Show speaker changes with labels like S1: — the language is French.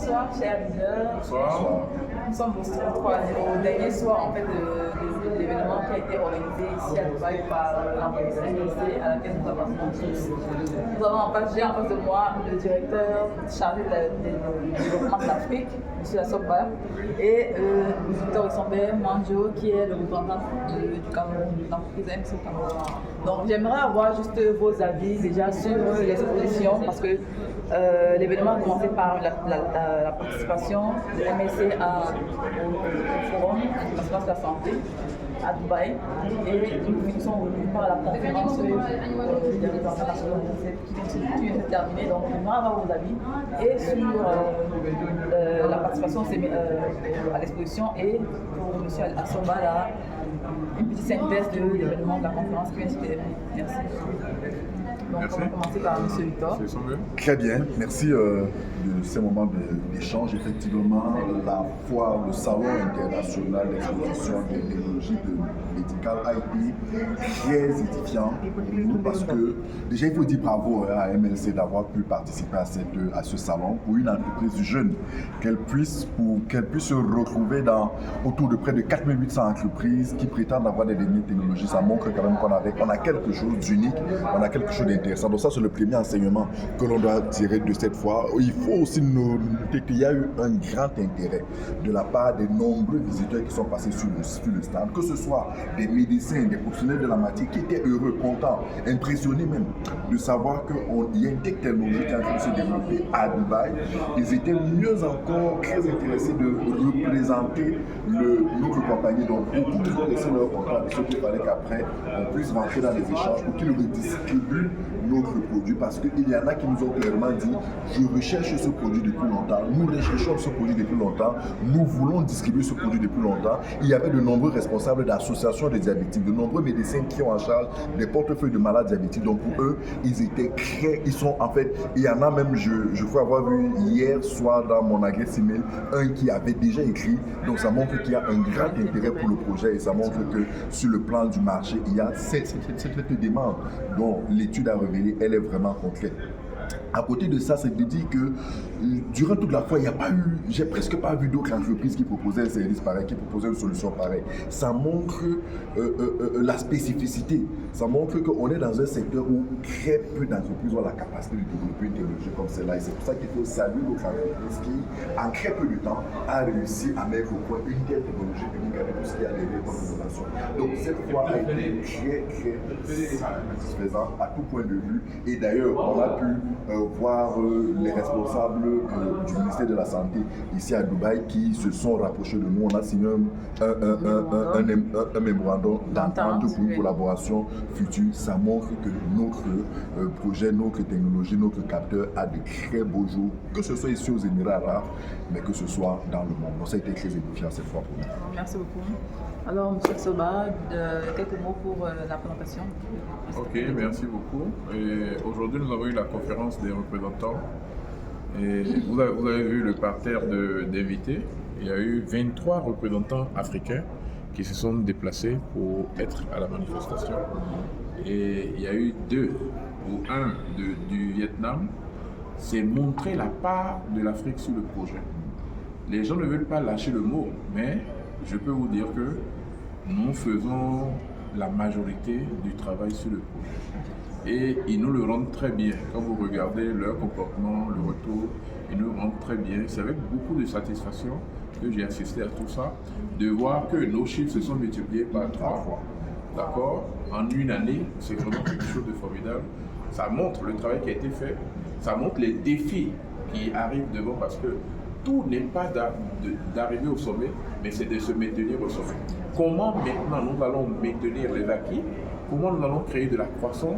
S1: Bonsoir, chers leaders.
S2: Bonsoir.
S1: Nous sommes au dernier soir en fait, de l'événement qui a été organisé ici à Dubaï par l'entreprise MLC à laquelle nous appartenons tous. Nous avons j'ai en face de moi le directeur chargé du développement de l'Afrique, M. Assoba, et Victor Isambé Manjo, qui est le représentant du Cameroun, de l'entreprise MLC au Cameroun. Donc j'aimerais avoir juste vos avis déjà sur l'exposition parce que l'événement a commencé par la participation de MLC au Forum international de la santé à Dubaï et nous finissons par la conférence des représentants nationaux qui vient de se terminer. Donc j'aimerais avoir vos avis et sur la participation à l'exposition et pour M. Assoba une petite synthèse de l'événement de la conférence qui vient de se terminer. Merci. Donc, on va commencer par M. Victor.
S3: Très bien, merci de ces moments d'échange. Effectivement, la foire, le salon international d'exposition des technologies médicales a été très édifiant pour nous parce que déjà il faut dire bravo à MLC d'avoir pu participer à ce salon pour une entreprise jeune, qu'elle puisse se retrouver autour de près de 4800 entreprises qui prétendent avoir des dernières technologies. Ça montre quand même qu'on a quelque chose d'unique, on a quelque chose d'intéressant. Donc ça, c'est le premier enseignement que l'on doit tirer de cette fois. Il faut aussi noter qu'il y a eu un grand intérêt de la part des nombreux visiteurs qui sont passés sur le stand, que ce soit des médecins, des professionnels de la matière qui étaient heureux, contents, impressionnés même de savoir qu'il y a une technologie qui est en train de se développer à Dubaï. Ils étaient mieux encore très intéressés de représenter notre compagnie. Donc beaucoup de laisser leur contact, ce qu'il fallait qu'après on puisse rentrer dans les échanges pour qu'ils redistribuent notre produit, parce qu'il y en a qui nous ont clairement dit je recherche ce produit depuis longtemps, nous recherchons ce produit depuis longtemps, nous voulons distribuer ce produit depuis longtemps. Il y avait de nombreux responsables d'associations de diabétiques, de nombreux médecins qui ont en charge des portefeuilles de malades diabétiques. Donc pour eux, ils sont en fait, il y en a même, je crois avoir vu hier soir dans mon adresse email, un qui avait déjà écrit. Donc ça montre qu'il y a un grand intérêt pour le projet et ça montre que sur le plan du marché, il y a cette demande dont l'étude a révélé, elle est vraiment concrète. À côté de ça, c'est de dire que durant toute la fois, j'ai presque pas vu d'autres entreprises qui proposaient un service pareil, qui proposaient une solution pareille. Ça montre la spécificité. Ça montre qu'on est dans un secteur où très peu d'entreprises ont la capacité de développer une technologie comme celle-là. Et c'est pour ça qu'il faut saluer notre entreprise qui, en très peu de temps, a réussi à mettre au point une telle technologie unique avec tout ce qui a arrivé comme innovation. Donc cette fois a été très, très satisfaisante à tout point de vue. Et d'ailleurs, on a pu voir les responsables du ministère de la Santé ici à Dubaï qui se sont rapprochés de nous. On a signé un mémorandum d'entente pour une collaboration future. Ça montre que notre projet, notre technologie, notre capteur a de très beaux jours, que ce soit ici aux Émirats Arabes, mais que ce soit dans le monde. Donc ça a été très édifiant cette fois pour nous.
S1: Merci beaucoup. Alors, M. Assoba, quelques mots pour la présentation.
S2: Ok, merci beaucoup. Aujourd'hui, nous avons eu la conférence des représentants. Et vous avez vu le parterre d'invités. Il y a eu 23 représentants africains qui se sont déplacés pour être à la manifestation. Et il y a eu un du Vietnam. C'est montrer la part de l'Afrique sur le projet. Les gens ne veulent pas lâcher le mot, mais je peux vous dire que nous faisons la majorité du travail sur le projet. Et ils nous le rendent très bien. Quand vous regardez leur comportement, le retour, ils nous le rendent très bien. C'est avec beaucoup de satisfaction que j'ai assisté à tout ça, de voir que nos chiffres se sont multipliés par 3 fois. D'accord? En une année, c'est vraiment quelque chose de formidable. Ça montre le travail qui a été fait, ça montre les défis qui arrivent devant, parce que tout n'est pas d'arriver au sommet, mais c'est de se maintenir au sommet. Comment maintenant nous allons maintenir les acquis? Comment nous allons créer de la croissance